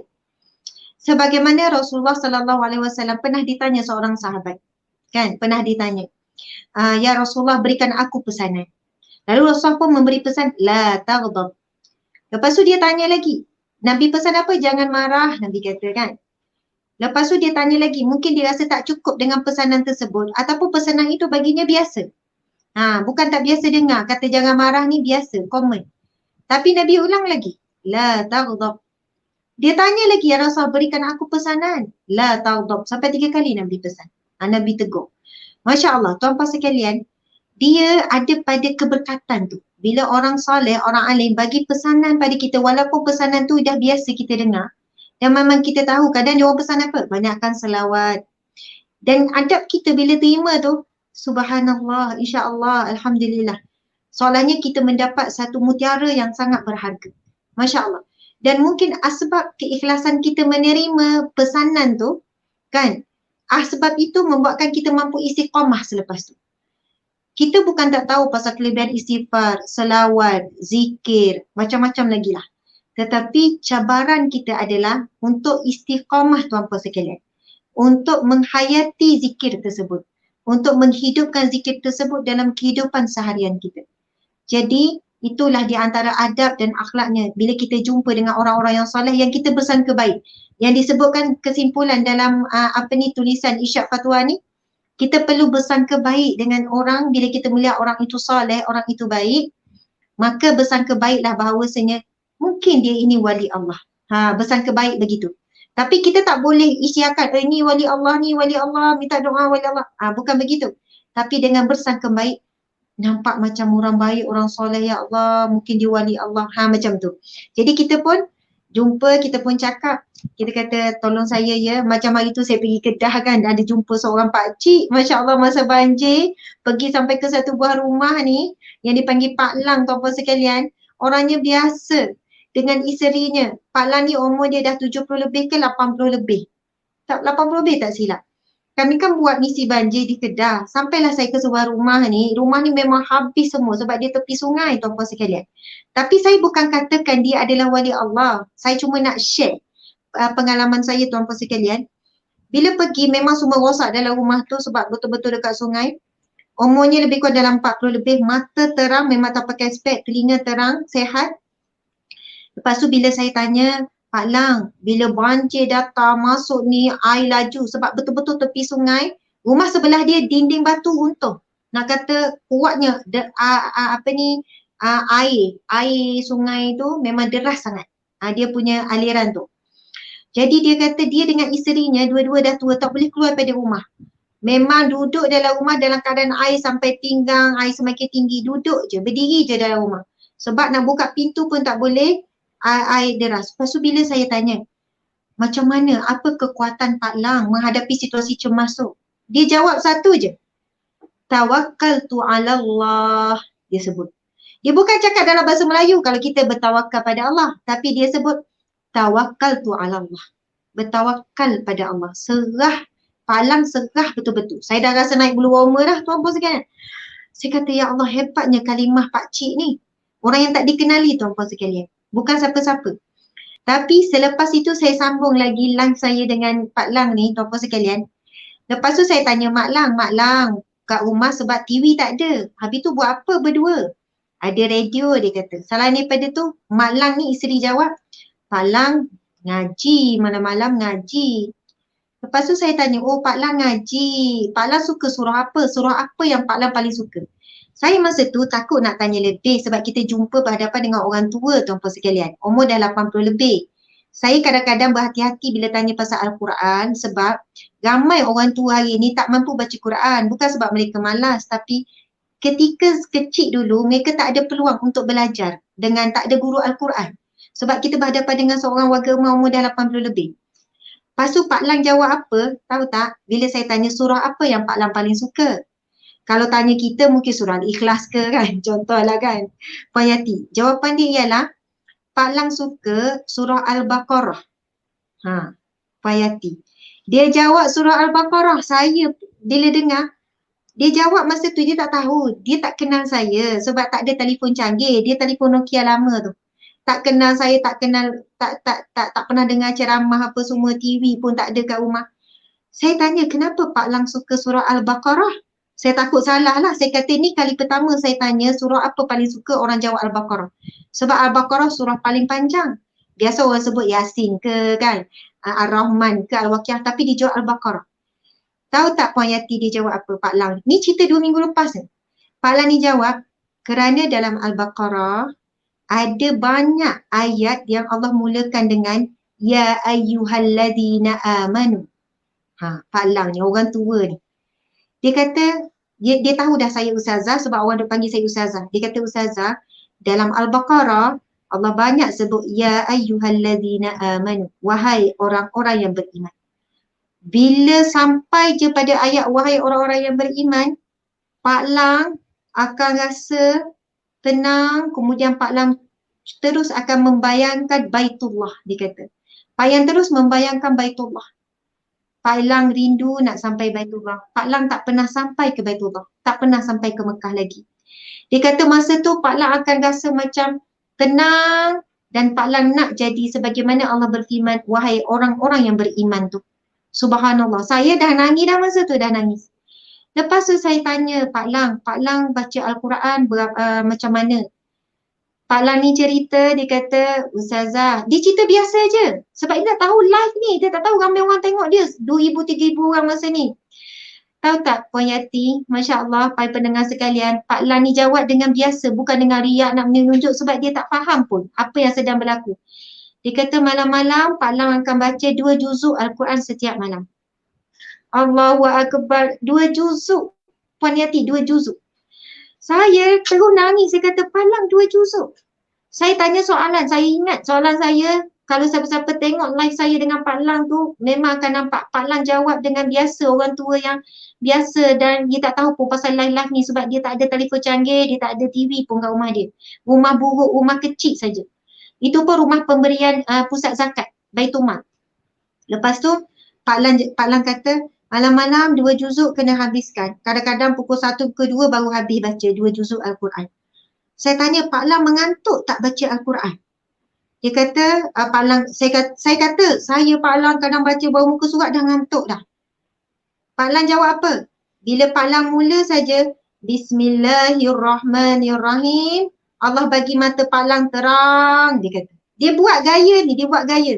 Sebagaimana Rasulullah SAW pernah ditanya seorang sahabat. Kan? Pernah ditanya. Ya Rasulullah berikan aku pesanan. Lalu Rasulullah pun memberi pesan, la taghdab. Lepas tu dia tanya lagi, Nabi pesan apa? Jangan marah, Nabi kata kan. Lepas tu dia tanya lagi, mungkin dia rasa tak cukup dengan pesanan tersebut ataupun pesanan itu baginya biasa. Bukan tak biasa dengar, kata jangan marah ni biasa, common. Tapi Nabi ulang lagi, la taghdab. Dia tanya lagi, ya Rasulullah berikan aku pesanan, la taghdab. Sampai 3 kali Nabi pesan. Nabi tegur. Masya Allah, tuan-tuan sekalian, dia ada pada keberkatan tu. Bila orang soleh, orang alim bagi pesanan pada kita walaupun pesanan tu dah biasa kita dengar. Dan memang kita tahu kadang dia orang pesan apa? Banyakkan selawat. Dan adab kita bila terima tu, subhanallah, insya-Allah, alhamdulillah. Soalnya kita mendapat satu mutiara yang sangat berharga. Masya Allah. Dan mungkin sebab keikhlasan kita menerima pesanan tu, kan? Sebab itu membuatkan kita mampu istiqamah selepas tu. Kita bukan tak tahu pasal kelebihan istighfar, selawat, zikir, macam-macam lagi lah. Tetapi cabaran kita adalah untuk istiqamah tuan-puan sekalian. Untuk menghayati zikir tersebut. Untuk menghidupkan zikir tersebut dalam kehidupan seharian kita. Jadi itulah di antara adab dan akhlaknya bila kita jumpa dengan orang-orang yang soleh yang kita bersangka baik. Yang disebutkan kesimpulan dalam tulisan Isyad Fatwa ni, kita perlu bersangka baik dengan orang bila kita melihat orang itu soleh, orang itu baik, maka bersangka baiklah bahawasanya mungkin dia ini wali Allah. Bersangka baik begitu. Tapi kita tak boleh isyarat, ni wali Allah, minta doa wali Allah. Bukan begitu. Tapi dengan bersangka baik, nampak macam orang baik, orang soleh, ya Allah, mungkin dia wali Allah. Macam tu. Jadi kita pun jumpa, kita pun cakap, kita kata tolong saya ya, macam hari tu saya pergi Kedah kan, ada jumpa seorang pakcik, Masya Allah masa banjir, pergi sampai ke satu buah rumah ni, yang dipanggil Pak Lang tuan-puan sekalian, orangnya biasa dengan isterinya. Pak Lang ni umur dia dah 70 lebih ke 80 lebih. Tak, 80 lebih tak silap. Kami kan buat misi banjir di Kedah, sampailah saya ke sebuah rumah ni memang habis semua sebab dia tepi sungai tuan-puan sekalian. Tapi saya bukan katakan dia adalah wali Allah, saya cuma nak share pengalaman saya tuan-puan sekalian. Bila pergi memang semua rosak dalam rumah tu sebab betul-betul dekat sungai. Umurnya lebih kurang dalam 40 lebih, mata terang, memang tak pakai spek, telinga terang, sehat. Lepas tu bila saya tanya, Pak Lang, bila banjir datang masuk ni air laju sebab betul-betul tepi sungai, rumah sebelah dia dinding batu runtuh. Nak kata kuatnya air sungai tu memang deras sangat. Dia punya aliran tu. Jadi dia kata dia dengan isterinya dua-dua dah tua, tak boleh keluar pada rumah. Memang duduk dalam rumah dalam keadaan air sampai pinggang, air semakin tinggi, duduk je, berdiri je dalam rumah. Sebab nak buka pintu pun tak boleh, air deras. Lepas tu bila saya tanya, macam mana, apa kekuatan Pak Lang menghadapi situasi cemas tu? Dia jawab satu je, tawakkaltu ala Allah, dia sebut. Dia bukan cakap dalam bahasa Melayu kalau kita bertawakal pada Allah, tapi dia sebut tawakkaltu ala Allah. Bertawakal pada Allah, serah. Pak Lang serah betul-betul. Saya dah rasa naik bulu roma dah tuan-puan sekalian. Saya kata ya Allah, hebatnya kalimah Pak Cik ni. Orang yang tak dikenali tuan-puan sekalian. Bukan siapa-siapa. Tapi selepas itu saya sambung lagi live saya dengan Pak Lang ni tuan-puan sekalian. Lepas tu saya tanya Mak Lang kat rumah sebab TV tak ada. Habis tu buat apa berdua? Ada radio dia kata. Salah daripada tu Mak Lang ni isteri jawab, Pak Lang ngaji, malam-malam ngaji. Lepas tu saya tanya, oh Pak Lang ngaji. Pak Lang suka surah apa? Surah apa yang Pak Lang paling suka? Saya masa tu takut nak tanya lebih sebab kita jumpa berhadapan dengan orang tua tuan-puan sekalian. Umur dah 80 lebih. Saya kadang-kadang berhati-hati bila tanya pasal Al-Quran sebab ramai orang tua hari ni tak mampu baca Quran. Bukan sebab mereka malas tapi ketika kecil dulu mereka tak ada peluang untuk belajar dengan tak ada guru Al-Quran. Sebab kita berhadapan dengan seorang warga rumah umur dah 80 lebih. Lepas tu Pak Lang jawab apa? Tahu tak? Bila saya tanya surah apa yang Pak Lang paling suka? Kalau tanya kita mungkin surah Al-Ikhlas ke kan? Contohlah kan. Puan Yati. Jawapan dia ialah Pak Lang suka surah Al-Baqarah. Puan Yati. Dia jawab surah Al-Baqarah. Saya bila dengar, dia jawab masa tu dia tak tahu. Dia tak kenal saya sebab tak ada telefon canggih. Dia telefon Nokia lama tu. Tak kenal saya, tak pernah dengar ceramah apa semua, TV pun tak ada kat rumah. Saya tanya, kenapa Pak Lang suka surah Al-Baqarah? Saya takut salah lah. Saya kata ni kali pertama saya tanya surah apa paling suka, orang jawab Al-Baqarah. Sebab Al-Baqarah surah paling panjang. Biasa orang sebut Yasin ke kan, Ar-Rahman ke Al-Waqiah, tapi dia jawab Al-Baqarah. Tahu tak Puan Yati dia jawab apa Pak Lang? Ni cerita 2 minggu lepas ni. Pak Lang ni jawab, kerana dalam Al-Baqarah ada banyak ayat yang Allah mulakan dengan Ya ayyuhalladzina amanu. Pak Lang ni orang tua ni. Dia kata, dia tahu dah saya ustazah sebab orang duk panggil saya ustazah. Dia kata ustazah, dalam Al-Baqarah Allah banyak sebut Ya ayyuhalladzina amanu. Wahai orang-orang yang beriman. Bila sampai je pada ayat wahai orang-orang yang beriman, Pak Lang akan rasa tenang, kemudian Pak Lang terus akan membayangkan Baitullah, dia kata. Pak Lang terus membayangkan Baitullah. Pak Lang rindu nak sampai Baitullah. Pak Lang tak pernah sampai ke Baitullah. Tak pernah sampai ke Mekah lagi. Dia kata masa tu Pak Lang akan rasa macam tenang dan Pak Lang nak jadi sebagaimana Allah berfirman, wahai orang-orang yang beriman tu. Subhanallah. Saya dah nangis dah masa tu, dah nangis. Lepas tu saya tanya Pak Lang baca Al-Quran macam mana? Pak Lang ni cerita, dia kata, Ustazah, dia cerita biasa je. Sebab dia tak tahu live ni, dia tak tahu ramai orang tengok dia. 2,000, 3,000 orang masa ni. Tahu tak Puan Yati, Masya Allah, para pendengar sekalian, Pak Lang ni jawab dengan biasa, bukan dengan riak nak menunjuk sebab dia tak faham pun apa yang sedang berlaku. Dia kata malam-malam Pak Lang akan baca 2 juzuk Al-Quran setiap malam. Allahu Akbar, 2 juzuk. Puan Yati, 2 juzuk. Saya terus nangis, saya kata Pak Lang 2 juzuk. Saya tanya soalan, saya ingat soalan saya, kalau siapa-siapa tengok live saya dengan Pak Lang tu, memang akan nampak Pak Lang jawab dengan biasa, orang tua yang biasa dan dia tak tahu pun pasal live-live ni sebab dia tak ada telefon canggih, dia tak ada TV pun kat rumah dia. Rumah buruk, rumah kecil saja. Itu pun rumah pemberian pusat zakat, Baitul Mal. Lepas tu Pak Lang kata malam-malam 2 juzuk kena habiskan. Kadang-kadang pukul 1 ke 2 baru habis baca 2 juzuk Al-Quran. Saya tanya Pak Lang mengantuk tak baca Al-Quran? Dia kata Pak Lang, saya kata saya Pak Lang kadang baca baru muka surat dah ngantuk dah. Pak Lang jawab apa? Bila Pak Lang mula saja Bismillahirrahmanirrahim, Allah bagi mata Pak Lang terang, dia kata. Dia buat gaya ni, dia buat gaya.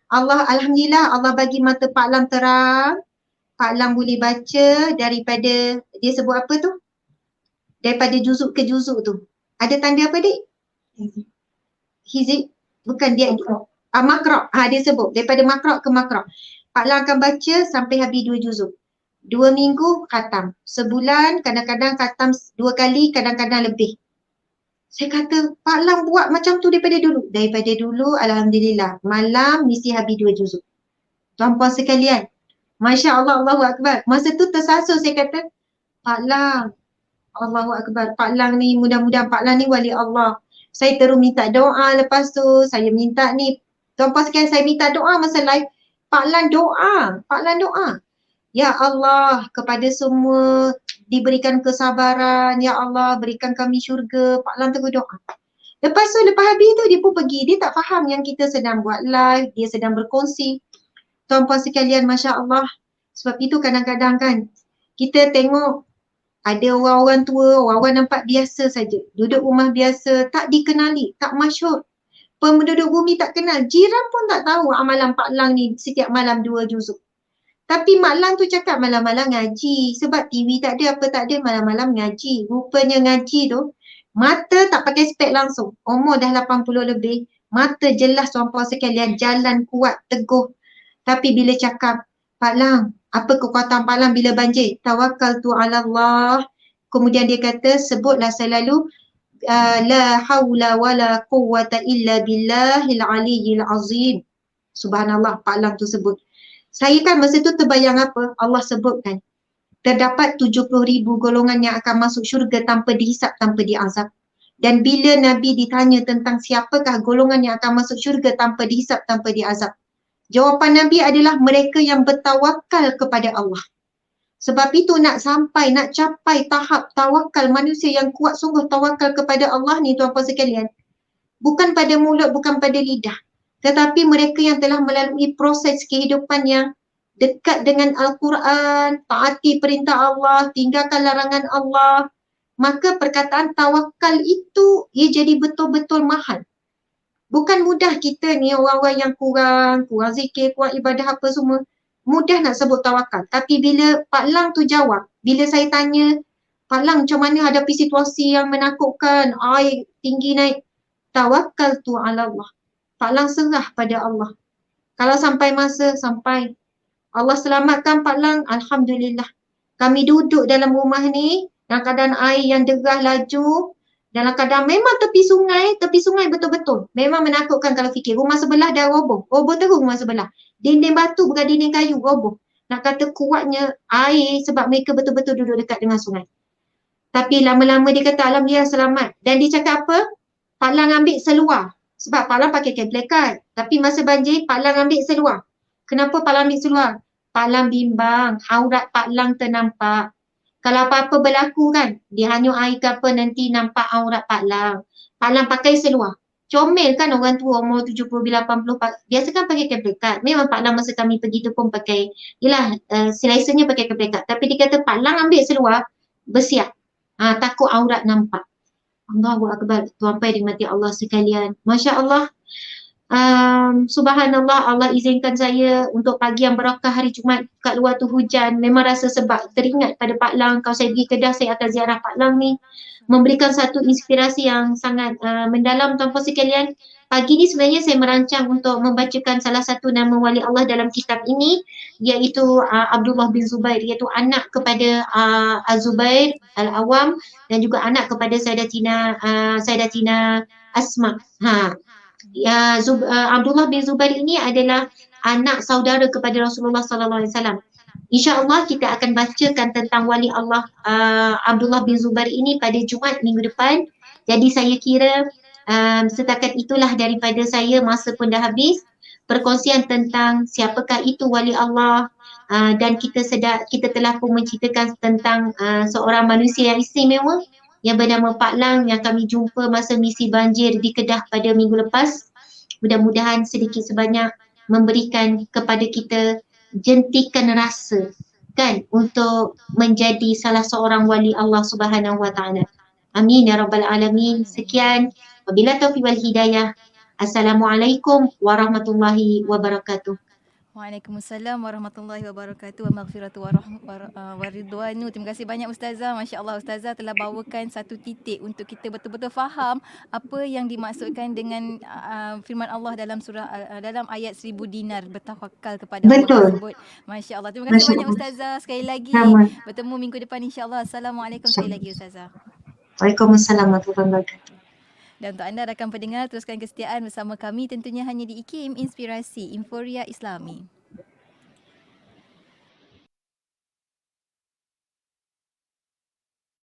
Alhamdulillah Allah bagi mata Pak Lang terang. Pak Lang boleh baca daripada, dia sebut apa tu? Daripada juzuk ke juzuk tu. Ada tanda apa dik? Hizib? Bukan dia. Makra'. Dia sebut daripada makra' ke makra'. Pak Lang akan baca sampai habis 2 juzuk. 2 minggu khatam. Sebulan kadang-kadang khatam 2 kali, kadang-kadang lebih. Saya kata, Pak Lang buat macam tu daripada dulu. Daripada dulu, Alhamdulillah. Malam mesti habis 2 juzuk. Tuan-puan sekalian, Masya Allah, Allahu Akbar. Masa tu tersasul saya kata, Pak Lang, Allahu Akbar. Pak Lang ni, mudah-mudahan Pak Lang ni wali Allah. Saya terus minta doa lepas tu. Saya minta ni. Tuan-puan sekalian, saya minta doa masa live. Pak Lang doa. Pak Lang doa. Ya Allah, kepada semua diberikan kesabaran. Ya Allah, berikan kami syurga. Pak Lang terus doa. Lepas tu, lepas habis tu dia pun pergi. Dia tak faham yang kita sedang buat live. Dia sedang berkongsi. Tuan-puan sekalian, Masya Allah. Sebab itu kadang-kadang kan, kita tengok ada orang-orang tua, orang-orang nampak biasa saja. Duduk rumah biasa, tak dikenali, tak masyhur. Penduduk bumi tak kenal. Jiran pun tak tahu amalan Pak Lang ni setiap malam 2 juzuk. Tapi Mak Lang tu cakap malam-malam ngaji. Sebab TV tak ada, apa tak ada, malam-malam ngaji. Rupanya ngaji tu, mata tak pakai spek langsung. Umur dah 80 lebih. Mata jelas tuan-puan sekalian, jalan kuat, teguh. Tapi bila cakap, Pak Lang, apa kekuatan Pak Lang bila banjir? Tawakkaltu ala Allah. Kemudian dia kata, sebutlah selalu, la hawla wa la quwwata illa billahil aliyyil azim. Subhanallah, Pak Lang tu sebut. Saya kan masa tu terbayang apa? Allah sebutkan. Terdapat 70,000 golongan yang akan masuk syurga tanpa dihisap, tanpa diazab. Dan bila Nabi ditanya tentang siapakah golongan yang akan masuk syurga tanpa dihisap, tanpa diazab, jawapan Nabi adalah mereka yang bertawakal kepada Allah. Sebab itu nak sampai, nak capai tahap tawakal manusia yang kuat sungguh tawakal kepada Allah ni tuan-puan sekalian. Bukan pada mulut, bukan pada lidah. Tetapi mereka yang telah melalui proses kehidupan yang dekat dengan Al-Quran, taati perintah Allah, tinggalkan larangan Allah. Maka perkataan tawakal itu ia jadi betul-betul mahal. Bukan mudah kita ni orang-orang yang kurang zikir, kurang ibadah apa semua. Mudah nak sebut tawakal. Tapi bila Pak Lang tu jawab, bila saya tanya, Pak Lang macam mana hadapi situasi yang menakutkan, air tinggi naik. Tawakal tu ala Allah. Pak Lang serah pada Allah. Kalau sampai masa, sampai. Allah selamatkan Pak Lang, Alhamdulillah. Kami duduk dalam rumah ni, dalam keadaan air yang derah laju, dalam keadaan memang tepi sungai betul-betul. Memang menakutkan kalau fikir. Rumah sebelah dah roboh. Roboh terus rumah sebelah. Dinding batu bukan dinding kayu, roboh. Nak kata kuatnya air sebab mereka betul-betul duduk dekat dengan sungai. Tapi lama-lama dia kata Alhamdulillah selamat. Dan dia cakap apa? Pak Lang ambil seluar. Sebab Pak Lang pakai kablekat. Tapi masa banjir, Pak Lang ambil seluar. Kenapa Pak Lang ambil seluar? Pak Lang bimbang, aurat Pak Lang ternampak. Kalau apa-apa berlaku kan, dia hanyut air ke apa nanti nampak aurat Pak Lang. Pak Lang pakai seluar. Comel kan orang tua umur 70-80, biasa kan pakai kablekat. Memang Pak Lang masa kami pergi tu pun pakai, yelah selesanya pakai kablekat. Tapi dia kata Pak Lang ambil seluar, bersiap. Takut aurat nampak. Allahu Akbar, tuan-tuan dimati Allah sekalian. Masya Allah. Subhanallah, Allah izinkan saya untuk pagi yang berakah hari Jumaat kat luar tu hujan. Memang rasa sebab teringat pada Pak Lang. Kalau saya pergi Kedah, saya akan ziarah Pak Lang ni. Memberikan satu inspirasi yang sangat mendalam tuan-tuan sekalian. Pagi ni sebenarnya saya merancang untuk membacakan salah satu nama wali Allah dalam kitab ini, iaitu Abdullah bin Zubair, iaitu anak kepada Az-Zubair Al-Awam dan juga anak kepada Sayyidatina Asma. Abdullah bin Zubair ini adalah anak saudara kepada Rasulullah sallallahu alaihi wasallam. InsyaAllah kita akan bacakan tentang wali Allah Abdullah bin Zubair ini pada Jumaat minggu depan. Jadi saya kira setakat itulah daripada saya, masa pun dah habis. Perkongsian tentang siapakah itu wali Allah, dan kita telah pun menceritakan tentang seorang manusia yang istimewa yang bernama Pak Lang yang kami jumpa masa misi banjir di Kedah pada minggu lepas. Mudah-mudahan sedikit sebanyak memberikan kepada kita jentikan rasa kan untuk menjadi salah seorang wali Allah Subhanahu wa taala. Amin ya rabbal alamin. Sekian, wabillahi taufiq wal hidayah. Assalamualaikum warahmatullahi wabarakatuh. Waalaikumsalam warahmatullahi wabarakatuh wa maghfiratu wa ridwanu. Terima kasih banyak Ustazah. Masya-Allah Ustazah telah bawakan satu titik untuk kita betul-betul faham apa yang dimaksudkan dengan firman Allah dalam surah dalam ayat 1000 dinar, bertawakal kepada Allah Betul. tersebut. Masya-Allah. Terima kasih Masya banyak Allah. Ustazah. Sekali lagi Sama. bertemu minggu depan insya-Allah. Assalamualaikum sekali lagi Ustazah. Waalaikumsalam warahmatullahi wabarakatuh. Dan untuk anda rakan pendengar, teruskan kesetiaan bersama kami tentunya hanya di IKIM Inspirasi Inforia Islami.